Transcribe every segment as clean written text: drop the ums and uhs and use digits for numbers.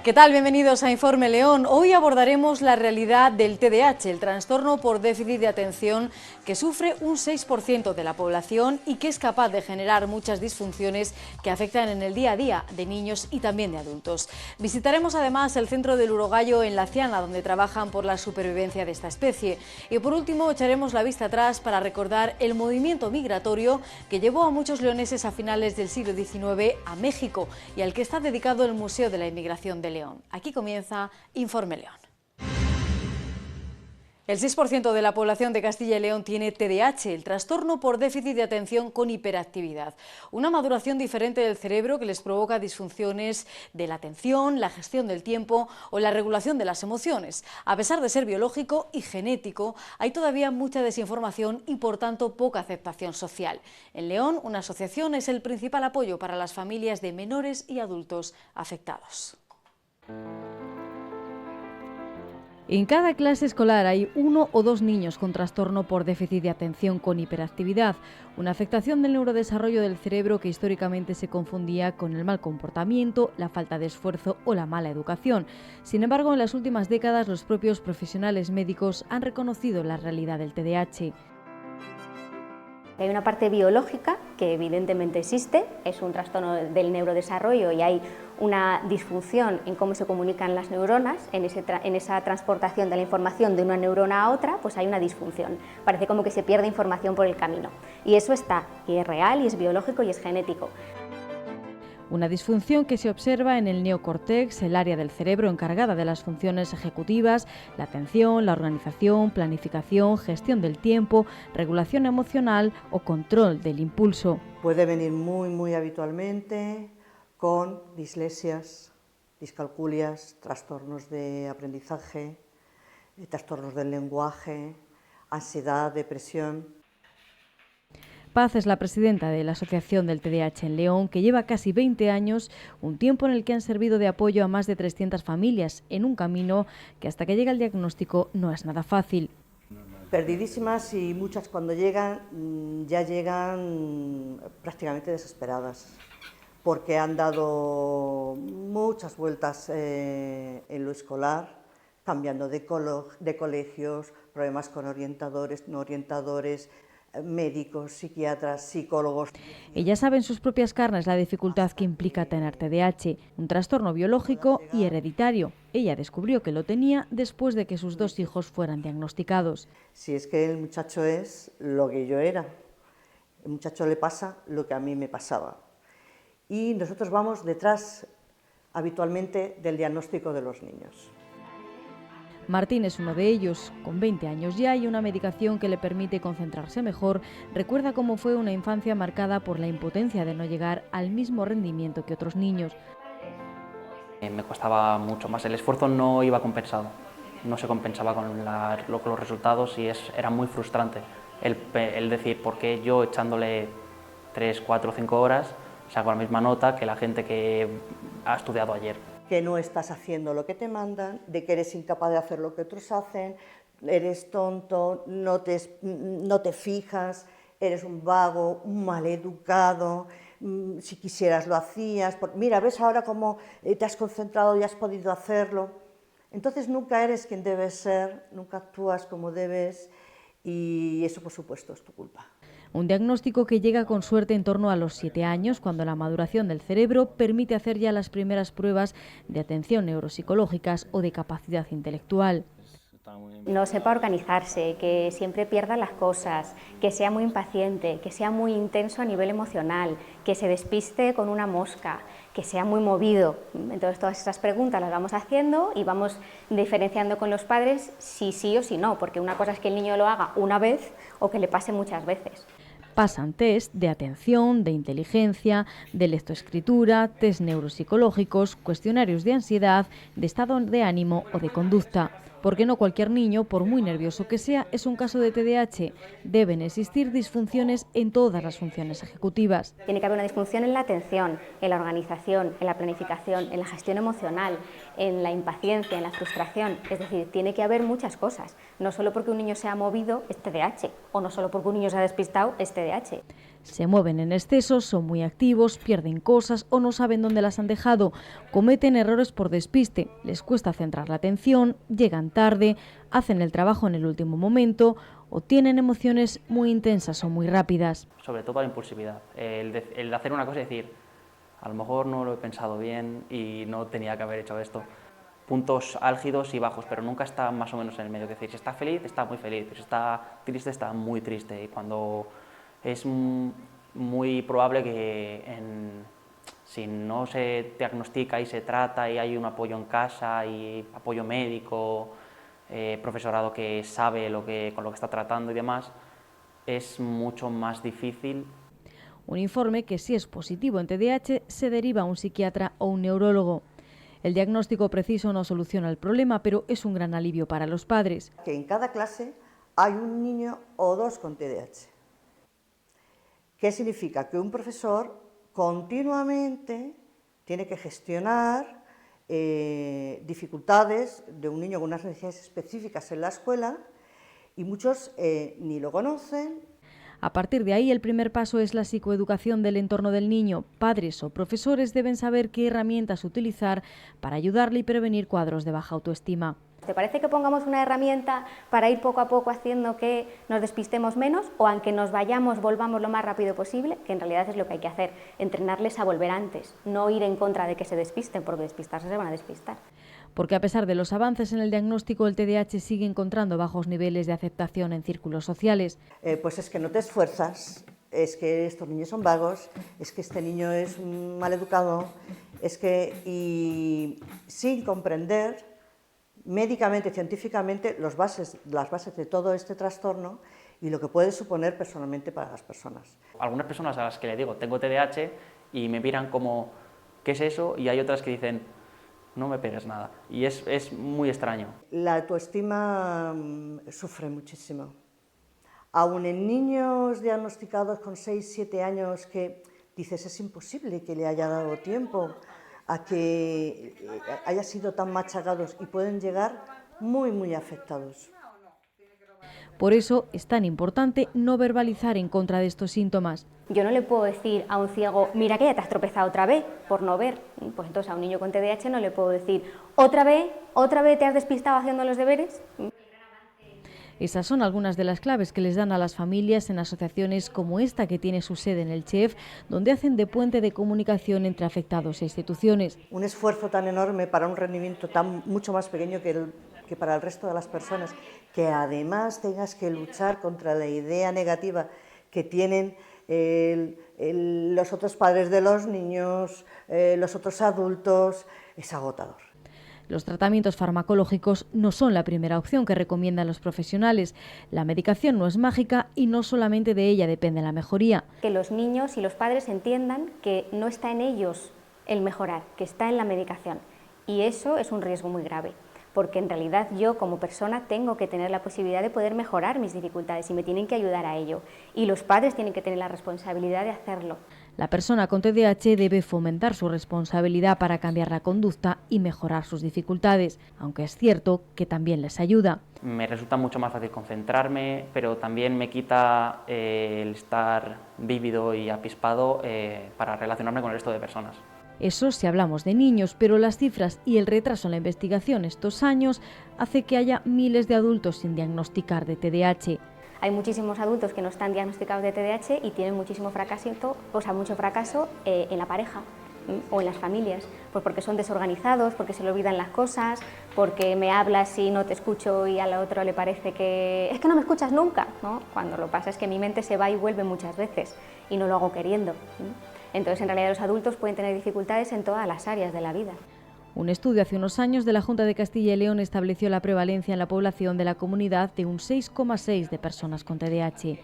¿Qué tal? Bienvenidos a Informe León. Hoy abordaremos la realidad del TDAH, el trastorno por déficit de atención que sufre un 6% de la población y que es capaz de generar muchas disfunciones que afectan en el día a día de niños y también de adultos. Visitaremos además el centro del Urogallo en Laciana, donde trabajan por la supervivencia de esta especie. Y por último echaremos la vista atrás para recordar el movimiento migratorio que llevó a muchos leoneses a finales del siglo XIX a México y al que está dedicado el Museo de la Inmigración de León. Aquí comienza Informe León. El 6% de la población de Castilla y León tiene TDAH, el trastorno por déficit de atención con hiperactividad. Una maduración diferente del cerebro que les provoca disfunciones de la atención, la gestión del tiempo o la regulación de las emociones. A pesar de ser biológico y genético, hay todavía mucha desinformación y por tanto poca aceptación social. En León, una asociación es el principal apoyo para las familias de menores y adultos afectados. En cada clase escolar hay 1 o 2 niños con trastorno por déficit de atención con hiperactividad, una afectación del neurodesarrollo del cerebro que históricamente se confundía con el mal comportamiento, la falta de esfuerzo o la mala educación. Sin embargo, en las últimas décadas los propios profesionales médicos han reconocido la realidad del TDAH. Hay una parte biológica que evidentemente existe, es un trastorno del neurodesarrollo y hay una disfunción en cómo se comunican las neuronas, en esa transportación de la información de una neurona a otra, pues hay una disfunción. Parece como que se pierde información por el camino. Y eso está, y es real, y es biológico, y es genético. Una disfunción que se observa en el neocórtex, el área del cerebro encargada de las funciones ejecutivas, la atención, la organización, planificación, gestión del tiempo, regulación emocional o control del impulso. Puede venir muy habitualmente con dislesias, discalculias, trastornos de aprendizaje, trastornos del lenguaje, ansiedad, depresión. Paz es la presidenta de la Asociación del TDAH en León, que lleva casi 20 años, un tiempo en el que han servido de apoyo a más de 300 familias, en un camino que hasta que llega el diagnóstico no es nada fácil. Perdidísimas y muchas cuando llegan, ya llegan prácticamente desesperadas, porque han dado muchas vueltas en lo escolar, cambiando de colegios, problemas con orientadores, no orientadores, médicos, psiquiatras, psicólogos. Ella sabe en sus propias carnes la dificultad que implica tener TDAH, un trastorno biológico y hereditario. Ella descubrió que lo tenía después de que sus 2 hijos fueran diagnosticados. Si es que el muchacho es lo que yo era, el muchacho le pasa lo que a mí me pasaba. Y nosotros vamos detrás habitualmente del diagnóstico de los niños. Martín es uno de ellos. Con 20 años ya y una medicación que le permite concentrarse mejor, recuerda cómo fue una infancia marcada por la impotencia de no llegar al mismo rendimiento que otros niños. Me costaba mucho más, el esfuerzo no iba compensado, no se compensaba con los resultados y era muy frustrante el decir, ¿por qué yo echándole 3, 4, 5 horas saco la misma nota que la gente que ha estudiado ayer? Que no estás haciendo lo que te mandan, de que eres incapaz de hacer lo que otros hacen, eres tonto, no te fijas, eres un vago, un maleducado, si quisieras lo hacías, mira, ves ahora cómo te has concentrado y has podido hacerlo. Entonces nunca eres quien debes ser, nunca actúas como debes y eso por supuesto es tu culpa. Un diagnóstico que llega con suerte en torno a los 7 años, cuando la maduración del cerebro permite hacer ya las primeras pruebas de atención neuropsicológicas o de capacidad intelectual. No sepa organizarse, que siempre pierda las cosas, que sea muy impaciente, que sea muy intenso a nivel emocional, que se despiste con una mosca, que sea muy movido. Entonces todas esas preguntas las vamos haciendo y vamos diferenciando con los padres si sí o si no, porque una cosa es que el niño lo haga una vez o que le pase muchas veces. Pasan test de atención, de inteligencia, de lectoescritura, test neuropsicológicos, cuestionarios de ansiedad, de estado de ánimo o de conducta. Porque no cualquier niño, por muy nervioso que sea, es un caso de TDAH. Deben existir disfunciones en todas las funciones ejecutivas. Tiene que haber una disfunción en la atención, en la organización, en la planificación, en la gestión emocional, en la impaciencia, en la frustración. Es decir, tiene que haber muchas cosas. No solo porque un niño se ha movido es TDAH, o no solo porque un niño se ha despistado es TDAH. Se mueven en exceso, son muy activos, pierden cosas o no saben dónde las han dejado, cometen errores por despiste, les cuesta centrar la atención, llegan tarde, hacen el trabajo en el último momento o tienen emociones muy intensas o muy rápidas. Sobre todo la impulsividad, el hacer una cosa y decir, a lo mejor no lo he pensado bien y no tenía que haber hecho esto. Puntos álgidos y bajos, pero nunca está más o menos en el medio. Es decir, si está feliz, está muy feliz, si está triste, está muy triste. Y cuando es muy probable que si no se diagnostica y se trata y hay un apoyo en casa y apoyo médico, profesorado que sabe con lo que está tratando y demás, es mucho más difícil. Un informe que, si es positivo en TDAH, se deriva a un psiquiatra o un neurólogo. El diagnóstico preciso no soluciona el problema, pero es un gran alivio para los padres. Que en cada clase hay un niño o dos con TDAH. ¿Qué significa? Que un profesor continuamente tiene que gestionar dificultades de un niño con unas necesidades específicas en la escuela y muchos ni lo conocen. A partir de ahí, el primer paso es la psicoeducación del entorno del niño. Padres o profesores deben saber qué herramientas utilizar para ayudarle y prevenir cuadros de baja autoestima. ¿Te parece que pongamos una herramienta para ir poco a poco haciendo que nos despistemos menos o aunque nos vayamos, volvamos lo más rápido posible? Que en realidad es lo que hay que hacer, entrenarles a volver antes, no ir en contra de que se despisten, porque despistarse se van a despistar. Porque a pesar de los avances en el diagnóstico, el TDAH sigue encontrando bajos niveles de aceptación en círculos sociales. Pues es que no te esfuerzas, es que estos niños son vagos, es que este niño es mal educado, y sin comprender médicamente, científicamente, las bases de todo este trastorno y lo que puede suponer personalmente para las personas. Algunas personas a las que le digo, tengo TDAH, y me miran como, ¿qué es eso? Y hay otras que dicen, no me pegues nada. Y es muy extraño. La autoestima sufre muchísimo. Aún en niños diagnosticados con 6, 7 años que dices, es imposible que le haya dado tiempo a que haya sido tan machacados y pueden llegar muy, muy afectados. Por eso es tan importante no verbalizar en contra de estos síntomas. Yo no le puedo decir a un ciego, mira que ya te has tropezado otra vez por no ver. Pues entonces a un niño con TDAH no le puedo decir, otra vez te has despistado haciendo los deberes. Esas son algunas de las claves que les dan a las familias en asociaciones como esta, que tiene su sede en el CHEF, donde hacen de puente de comunicación entre afectados e instituciones. Un esfuerzo tan enorme para un rendimiento mucho más pequeño que para el resto de las personas, que además tengas que luchar contra la idea negativa que tienen los otros padres de los niños, los otros adultos, es agotador. Los tratamientos farmacológicos no son la primera opción que recomiendan los profesionales. La medicación no es mágica y no solamente de ella depende la mejoría. Que los niños y los padres entiendan que no está en ellos el mejorar, que está en la medicación. Y eso es un riesgo muy grave, porque en realidad yo como persona tengo que tener la posibilidad de poder mejorar mis dificultades y me tienen que ayudar a ello. Y los padres tienen que tener la responsabilidad de hacerlo. La persona con TDAH debe fomentar su responsabilidad para cambiar la conducta y mejorar sus dificultades, aunque es cierto que también les ayuda. Me resulta mucho más fácil concentrarme, pero también me quita el estar vívido y apispado para relacionarme con el resto de personas. Eso si hablamos de niños, pero las cifras y el retraso en la investigación estos años hace que haya miles de adultos sin diagnosticar de TDAH. Hay muchísimos adultos que no están diagnosticados de TDAH y tienen mucho fracaso en la pareja o en las familias, pues porque son desorganizados, porque se le olvidan las cosas, porque me hablas y no te escucho y al otro le parece que es que no me escuchas nunca, ¿no? Cuando lo que pasa es que mi mente se va y vuelve muchas veces y no lo hago queriendo. Entonces, en realidad, los adultos pueden tener dificultades en todas las áreas de la vida. Un estudio hace unos años de la Junta de Castilla y León estableció la prevalencia en la población de la comunidad de un 6,6 de personas con TDAH.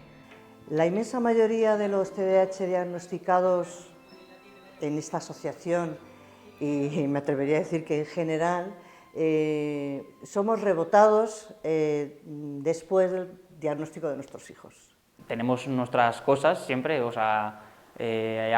La inmensa mayoría de los TDAH diagnosticados en esta asociación, y me atrevería a decir que en general, somos rebotados después del diagnóstico de nuestros hijos. Tenemos nuestras cosas siempre, o sea,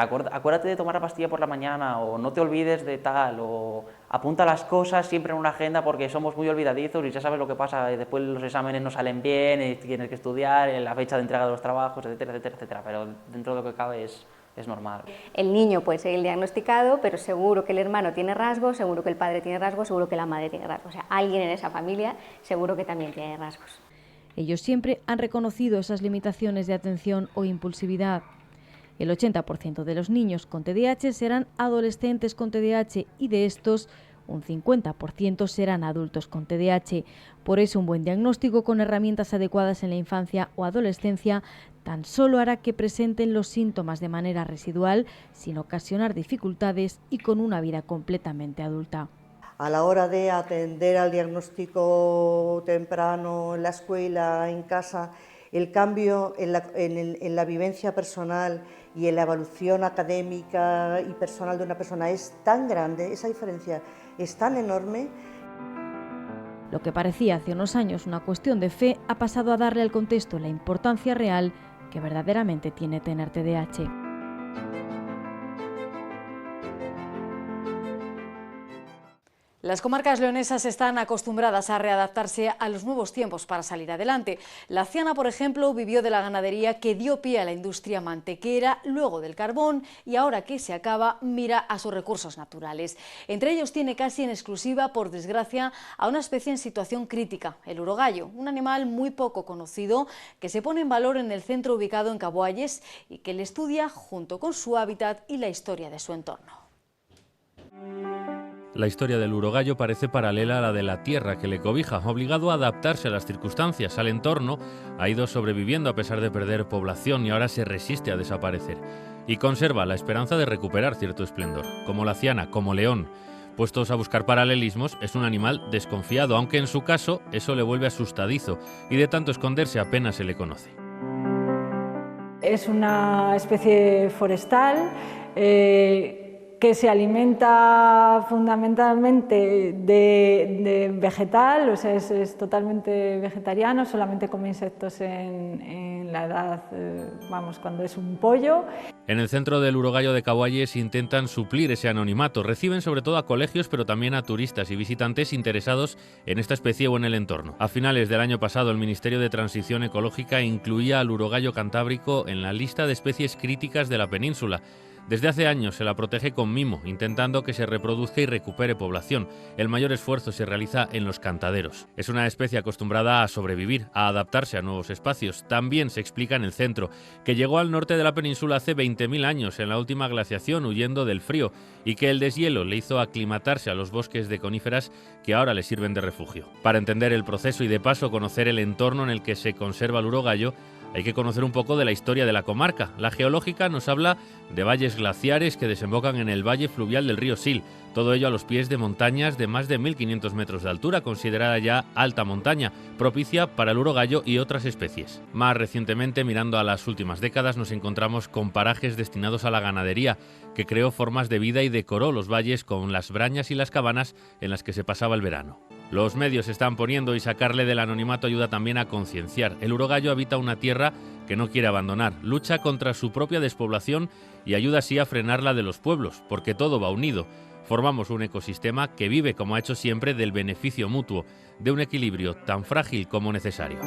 acuérdate de tomar la pastilla por la mañana, o no te olvides de tal, o apunta las cosas siempre en una agenda porque somos muy olvidadizos y ya sabes lo que pasa, después los exámenes no salen bien, y tienes que estudiar, la fecha de entrega de los trabajos, etcétera, etcétera, etcétera, pero dentro de lo que cabe es normal. El niño puede ser diagnosticado, pero seguro que el hermano tiene rasgos, seguro que el padre tiene rasgos, seguro que la madre tiene rasgos, o sea, alguien en esa familia seguro que también tiene rasgos. Ellos siempre han reconocido esas limitaciones de atención o impulsividad. El 80% de los niños con TDAH serán adolescentes con TDAH y de estos un 50% serán adultos con TDAH. Por eso un buen diagnóstico con herramientas adecuadas en la infancia o adolescencia tan solo hará que presenten los síntomas de manera residual, sin ocasionar dificultades y con una vida completamente adulta. A la hora de atender al diagnóstico temprano en la escuela, en casa, el cambio en la vivencia personal y en la evolución académica y personal de una persona es tan grande, esa diferencia es tan enorme. Lo que parecía hace unos años una cuestión de fe ha pasado a darle al contexto la importancia real que verdaderamente tiene tener TDAH. Las comarcas leonesas están acostumbradas a readaptarse a los nuevos tiempos para salir adelante. La Ciana, por ejemplo, vivió de la ganadería que dio pie a la industria mantequera, luego del carbón y ahora que se acaba, mira a sus recursos naturales. Entre ellos tiene casi en exclusiva, por desgracia, a una especie en situación crítica, el urogallo, un animal muy poco conocido que se pone en valor en el centro ubicado en Caboalles y que le estudia junto con su hábitat y la historia de su entorno. La historia del urogallo parece paralela a la de la tierra que le cobija. Obligado a adaptarse a las circunstancias, al entorno, ha ido sobreviviendo a pesar de perder población y ahora se resiste a desaparecer. Y conserva la esperanza de recuperar cierto esplendor. Como la ciana, como león. Puestos a buscar paralelismos, es un animal desconfiado, aunque en su caso eso le vuelve asustadizo y de tanto esconderse apenas se le conoce. Es una especie forestal que se alimenta fundamentalmente de vegetal, o sea, es totalmente vegetariano, solamente come insectos en la edad, cuando es un pollo. En el centro del urogallo de Caboalles intentan suplir ese anonimato. Reciben sobre todo a colegios, pero también a turistas y visitantes interesados en esta especie o en el entorno. A finales del año pasado, el Ministerio de Transición Ecológica incluía al urogallo cantábrico en la lista de especies críticas de la península. Desde hace años se la protege con mimo, intentando que se reproduzca y recupere población. El mayor esfuerzo se realiza en los cantaderos. Es una especie acostumbrada a sobrevivir, a adaptarse a nuevos espacios. También se explica en el centro, que llegó al norte de la península hace 20.000 años, en la última glaciación, huyendo del frío, y que el deshielo le hizo aclimatarse a los bosques de coníferas que ahora le sirven de refugio. Para entender el proceso y de paso conocer el entorno en el que se conserva el urogallo, hay que conocer un poco de la historia de la comarca. La geológica nos habla de valles glaciares que desembocan en el valle fluvial del río Sil, todo ello a los pies de montañas de más de 1.500 metros de altura, considerada ya alta montaña, propicia para el urogallo y otras especies. Más recientemente, mirando a las últimas décadas, nos encontramos con parajes destinados a la ganadería, que creó formas de vida y decoró los valles con las brañas y las cabanas en las que se pasaba el verano. Los medios se están poniendo y sacarle del anonimato ayuda también a concienciar. El urogallo habita una tierra que no quiere abandonar, lucha contra su propia despoblación y ayuda así a frenar la de los pueblos, porque todo va unido. Formamos un ecosistema que vive, como ha hecho siempre, del beneficio mutuo, de un equilibrio tan frágil como necesario.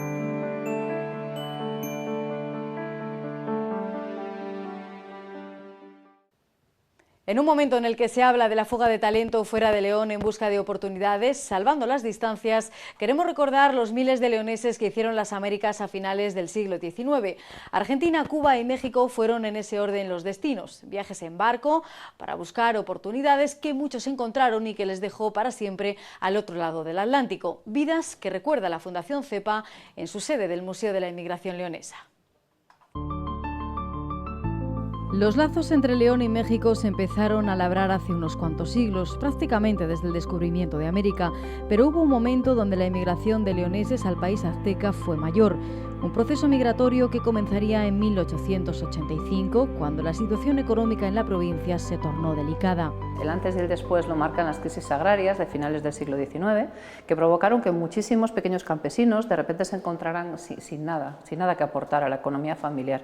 En un momento en el que se habla de la fuga de talento fuera de León en busca de oportunidades, salvando las distancias, queremos recordar los miles de leoneses que hicieron las Américas a finales del siglo XIX. Argentina, Cuba y México fueron en ese orden los destinos. Viajes en barco para buscar oportunidades que muchos encontraron y que les dejó para siempre al otro lado del Atlántico. Vidas que recuerda la Fundación CEPA en su sede del Museo de la Inmigración Leonesa. Los lazos entre León y México se empezaron a labrar hace unos cuantos siglos, prácticamente desde el descubrimiento de América, pero hubo un momento donde la emigración de leoneses al país azteca fue mayor. Un proceso migratorio que comenzaría en 1885, cuando la situación económica en la provincia se tornó delicada. El antes y el después lo marcan las crisis agrarias de finales del siglo XIX, que provocaron que muchísimos pequeños campesinos de repente se encontraran sin nada que aportar a la economía familiar.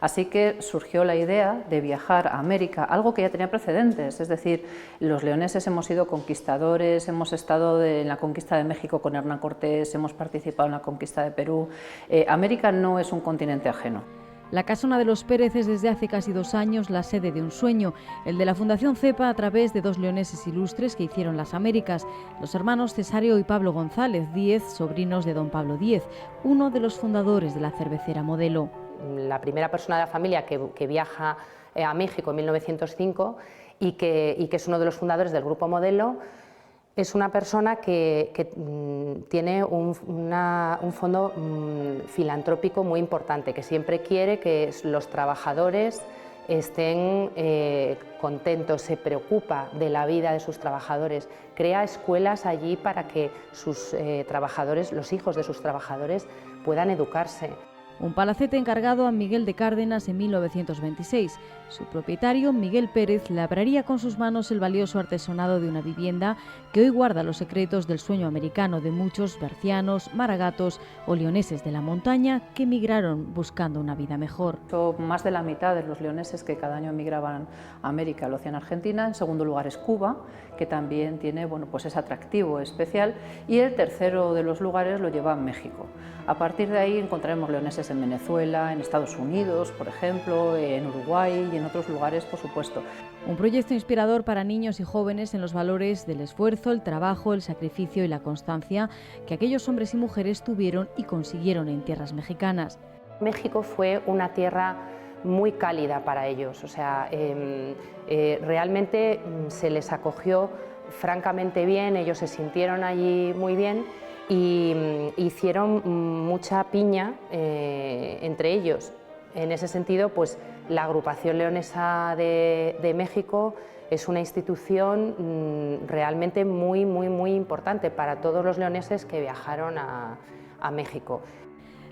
Así que surgió la idea de viajar a América, algo que ya tenía precedentes, es decir, los leoneses hemos sido conquistadores, hemos estado en la conquista de México con Hernán Cortés, hemos participado en la conquista de Perú. América no es un continente ajeno. La Casona de los Pérez es desde hace casi 2 años la sede de un sueño, el de la Fundación CEPA, a través de 2 leoneses ilustres que hicieron las Américas, los hermanos Cesario y Pablo González Díez, sobrinos de don Pablo Díez, uno de los fundadores de la cervecera Modelo. La primera persona de la familia que viaja a México en 1905 y que es uno de los fundadores del Grupo Modelo, es una persona que tiene un fondo filantrópico muy importante, que siempre quiere que los trabajadores estén contentos, se preocupa de la vida de sus trabajadores, crea escuelas allí para que sus trabajadores, los hijos de sus trabajadores, puedan educarse. Un palacete encargado a Miguel de Cárdenas en 1926. Su propietario, Miguel Pérez, labraría con sus manos el valioso artesonado de una vivienda que hoy guarda los secretos del sueño americano de muchos bercianos, maragatos o leoneses de la montaña que emigraron buscando una vida mejor. Más de la mitad de los leoneses que cada año emigraban a América lo hacían Argentina. En segundo lugar es Cuba, que también tiene pues ese atractivo especial, y el tercero de los lugares lo lleva México. A partir de ahí encontraremos leoneses en Venezuela, en Estados Unidos, por ejemplo, en Uruguay y en otros lugares, por supuesto. Un proyecto inspirador para niños y jóvenes en los valores del esfuerzo, el trabajo, el sacrificio y la constancia que aquellos hombres y mujeres tuvieron y consiguieron en tierras mexicanas. México fue una tierra muy cálida para ellos, o sea, realmente se les acogió francamente bien, ellos se sintieron allí muy bien y hicieron mucha piña entre ellos. En ese sentido, pues la Agrupación Leonesa de México es una institución realmente muy importante para todos los leoneses que viajaron a México.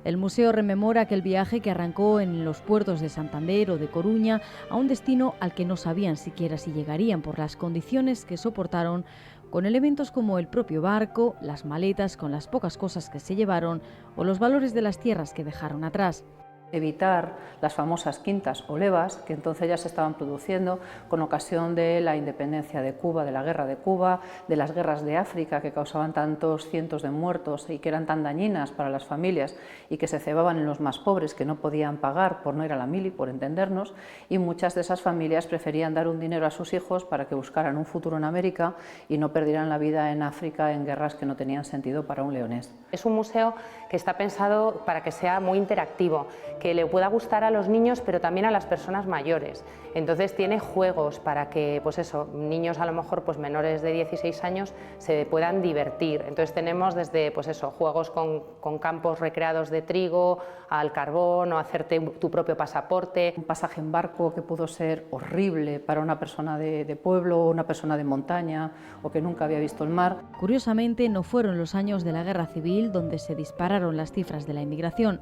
El museo rememora aquel viaje que arrancó en los puertos de Santander o de Coruña a un destino al que no sabían siquiera si llegarían por las condiciones que soportaron, con elementos como el propio barco, las maletas con las pocas cosas que se llevaron o los valores de las tierras que dejaron atrás. Evitar las famosas quintas o levas, que entonces ya se estaban produciendo con ocasión de la independencia de Cuba, de la guerra de Cuba, de las guerras de África que causaban tantos cientos de muertos y que eran tan dañinas para las familias y que se cebaban en los más pobres que no podían pagar por no ir a la mili, por entendernos, y muchas de esas familias preferían dar un dinero a sus hijos para que buscaran un futuro en América y no perdieran la vida en África en guerras que no tenían sentido para un leonés. Es un museo que está pensado para que sea muy interactivo, que le pueda gustar a los niños pero también a las personas mayores. Entonces tiene juegos para que pues eso, niños a lo mejor pues menores de 16 años se puedan divertir. Entonces tenemos desde pues eso, juegos con campos recreados de trigo, al carbón o hacerte tu propio pasaporte. Un pasaje en barco que pudo ser horrible para una persona de pueblo o una persona de montaña o que nunca había visto el mar. Curiosamente no fueron los años de la Guerra Civil donde se dispararon las cifras de la inmigración.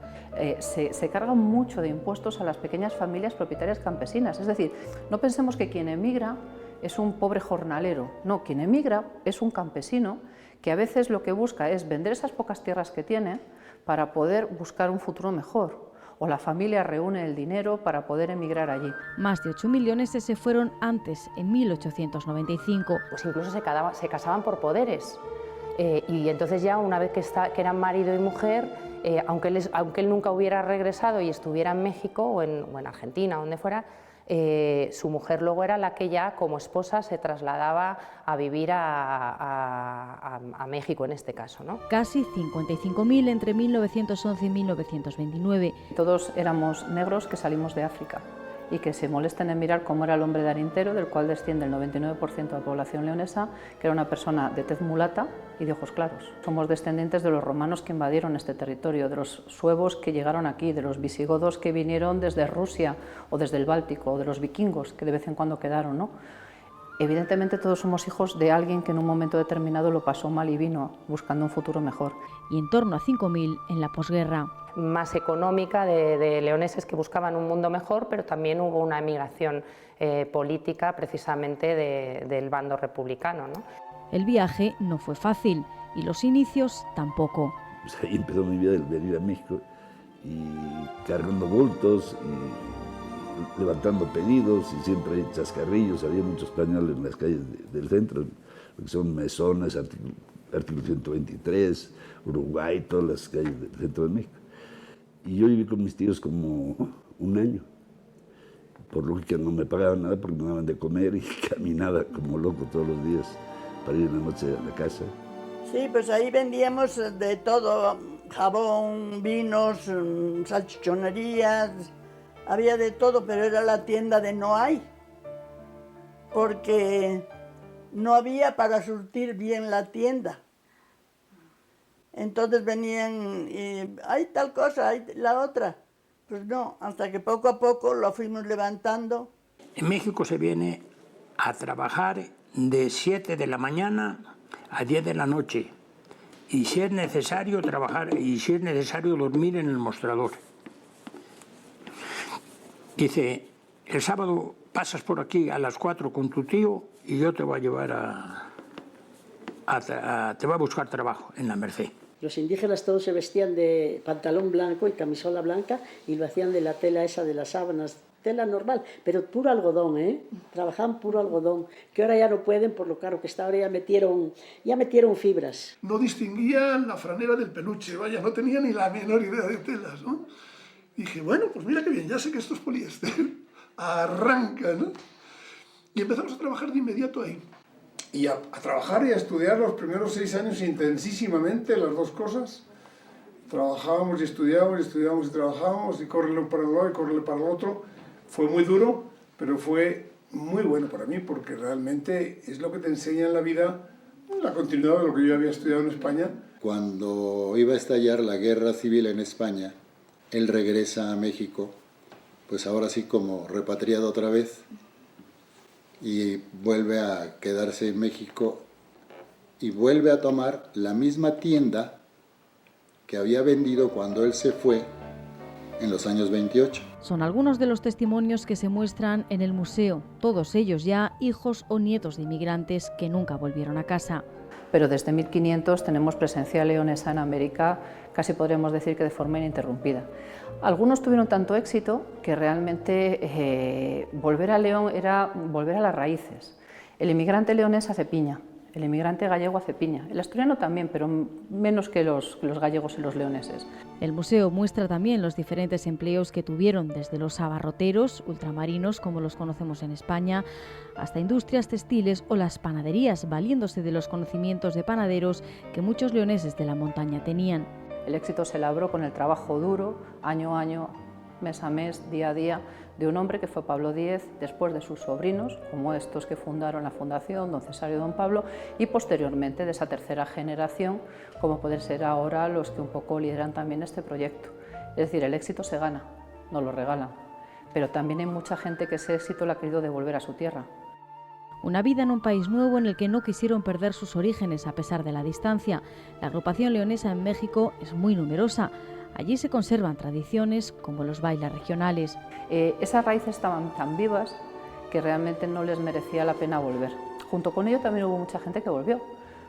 Se cargan mucho de impuestos a las pequeñas familias propietarias campesinas. Es decir, no pensemos que quien emigra es un pobre jornalero. No, quien emigra es un campesino que a veces lo que busca es vender esas pocas tierras que tiene para poder buscar un futuro mejor. O la familia reúne el dinero para poder emigrar allí. Más de 8.000 leoneses se fueron antes, en 1895. Pues incluso se casaban por poderes. Y entonces ya una vez que eran marido y mujer, aunque él nunca hubiera regresado y estuviera en México o en Argentina o donde fuera, su mujer luego era la que ya como esposa se trasladaba a vivir a México en este caso, ¿no? Casi 55.000 entre 1911 y 1929. Todos éramos negros que salimos de África y que se molesten en mirar cómo era el hombre de Arintero, del cual desciende el 99% de la población leonesa, que era una persona de tez mulata y de ojos claros. Somos descendientes de los romanos que invadieron este territorio, de los suevos que llegaron aquí, de los visigodos que vinieron desde Rusia o desde el Báltico, o de los vikingos que de vez en cuando quedaron, ¿no? Evidentemente todos somos hijos de alguien que en un momento determinado lo pasó mal y vino buscando un futuro mejor. Y en torno a 5.000 en la posguerra. Más económica de leoneses que buscaban un mundo mejor, pero también hubo una emigración política precisamente del bando republicano, ¿no? El viaje no fue fácil y los inicios tampoco. Pues ahí empezó mi vida de venir a México y cargando bultos y levantando pedidos y siempre hay chascarrillos, había muchos españoles en las calles del centro, que son Mesones, artículo 123, Uruguay, todas las calles del centro de México. Y yo viví con mis tíos como un año. Por lógica no me pagaban nada porque me daban de comer y caminaba como loco todos los días para ir en la noche a la casa. Sí, pues ahí vendíamos de todo, jabón, vinos, salchichonerías, había de todo, pero era la tienda de no hay, porque no había para surtir bien la tienda. Entonces venían y hay tal cosa, hay la otra. Pues no, hasta que poco a poco lo fuimos levantando. En México se viene a trabajar de 7 de la mañana a 10 de la noche. Y si es necesario trabajar y si es necesario dormir en el mostrador. Dice, el sábado pasas por aquí a las 4 con tu tío y yo te voy a llevar te voy a buscar trabajo en la Merced. Los indígenas todos se vestían de pantalón blanco y camisola blanca y lo hacían de la tela esa de las sábanas, tela normal, pero puro algodón, ¿eh? Trabajaban puro algodón, que ahora ya no pueden por lo caro que está, ahora ya metieron fibras. No distinguían la franela del peluche, vaya, no tenía ni la menor idea de telas, ¿no? Dije, bueno, pues mira qué bien, ya sé que esto es poliéster, arranca, ¿no? Y empezamos a trabajar de inmediato ahí. Y a trabajar y a estudiar los primeros 6 años intensísimamente, las dos cosas. Trabajábamos y estudiábamos y trabajábamos y córrele para un lado y córrele para el otro. Fue muy duro, pero fue muy bueno para mí porque realmente es lo que te enseña en la vida la continuidad de lo que yo había estudiado en España. Cuando iba a estallar la guerra civil en España, él regresa a México, pues ahora sí como repatriado otra vez, y vuelve a quedarse en México y vuelve a tomar la misma tienda que había vendido cuando él se fue en los años 28. Son algunos de los testimonios que se muestran en el museo, todos ellos ya hijos o nietos de inmigrantes que nunca volvieron a casa. Pero desde 1500 tenemos presencia leonesa en América, casi podríamos decir que de forma ininterrumpida. Algunos tuvieron tanto éxito que realmente volver a León era volver a las raíces. El inmigrante leonés hace piña, el inmigrante gallego hace piña, el asturiano también, pero menos que los gallegos y los leoneses. El museo muestra también los diferentes empleos que tuvieron, desde los abarroteros, ultramarinos, como los conocemos en España, hasta industrias textiles o las panaderías, valiéndose de los conocimientos de panaderos que muchos leoneses de la montaña tenían. El éxito se labró con el trabajo duro, año a año, mes a mes, día a día, de un hombre que fue Pablo Díez, después de sus sobrinos, como estos que fundaron la fundación, don Cesario y don Pablo, y posteriormente de esa tercera generación, como pueden ser ahora los que un poco lideran también este proyecto. Es decir, el éxito se gana, no lo regalan, pero también hay mucha gente que ese éxito lo ha querido devolver a su tierra. Una vida en un país nuevo en el que no quisieron perder sus orígenes a pesar de la distancia. La agrupación leonesa en México es muy numerosa. Allí se conservan tradiciones como los bailes regionales. Esas raíces estaban tan vivas que realmente no les merecía la pena volver. Junto con ello también hubo mucha gente que volvió.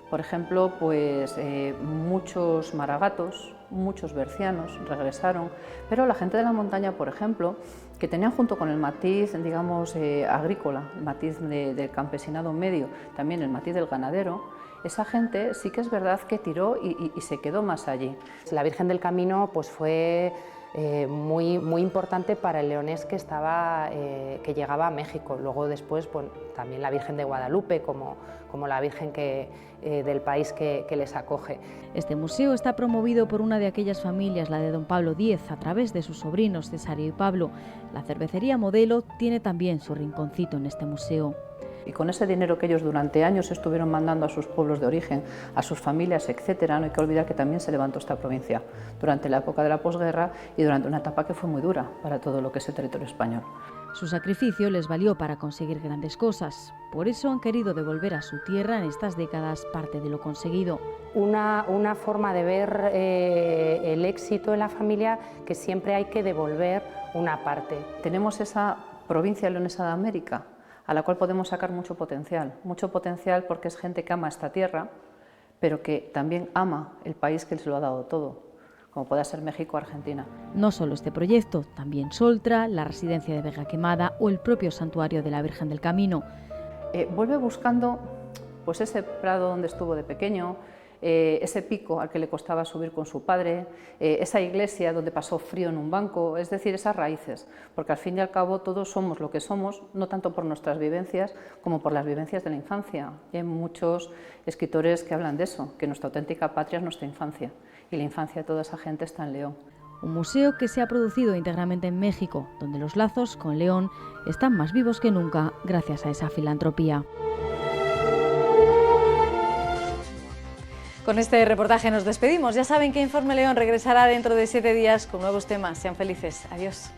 Por ejemplo, pues muchos maragatos, muchos bercianos regresaron, pero la gente de la montaña, por ejemplo, que tenían junto con el matiz, digamos, agrícola, el matiz del campesinado medio, también el matiz del ganadero, esa gente sí que es verdad que tiró y se quedó más allí. La Virgen del Camino pues fue muy importante para el leonés que llegaba a México. Luego después también la Virgen de Guadalupe como la Virgen del país que les acoge. Este museo está promovido por una de aquellas familias, la de don Pablo X, a través de sus sobrinos Cesario y Pablo. La cervecería Modelo tiene también su rinconcito en este museo. Y con ese dinero que ellos durante años estuvieron mandando a sus pueblos de origen, a sus familias, etcétera, no hay que olvidar que también se levantó esta provincia durante la época de la posguerra y durante una etapa que fue muy dura para todo lo que es el territorio español. Su sacrificio les valió para conseguir grandes cosas. Por eso han querido devolver a su tierra en estas décadas parte de lo conseguido. Una forma de ver el éxito en la familia, que siempre hay que devolver una parte. Tenemos esa provincia leonesa de América, a la cual podemos sacar mucho potencial porque es gente que ama esta tierra, pero que también ama el país que les lo ha dado todo, como pueda ser México o Argentina. No solo este proyecto, también Soltra, la residencia de Vega Quemada o el propio santuario de la Virgen del Camino. Vuelve buscando pues ese prado donde estuvo de pequeño, ese pico al que le costaba subir con su padre, esa iglesia donde pasó frío en un banco, es decir, esas raíces, porque al fin y al cabo todos somos lo que somos, no tanto por nuestras vivencias como por las vivencias de la infancia. Y hay muchos escritores que hablan de eso, que nuestra auténtica patria es nuestra infancia, y la infancia de toda esa gente está en León. Un museo que se ha producido íntegramente en México, donde los lazos con León están más vivos que nunca gracias a esa filantropía. Con este reportaje nos despedimos. Ya saben que Informe León regresará dentro de 7 días con nuevos temas. Sean felices. Adiós.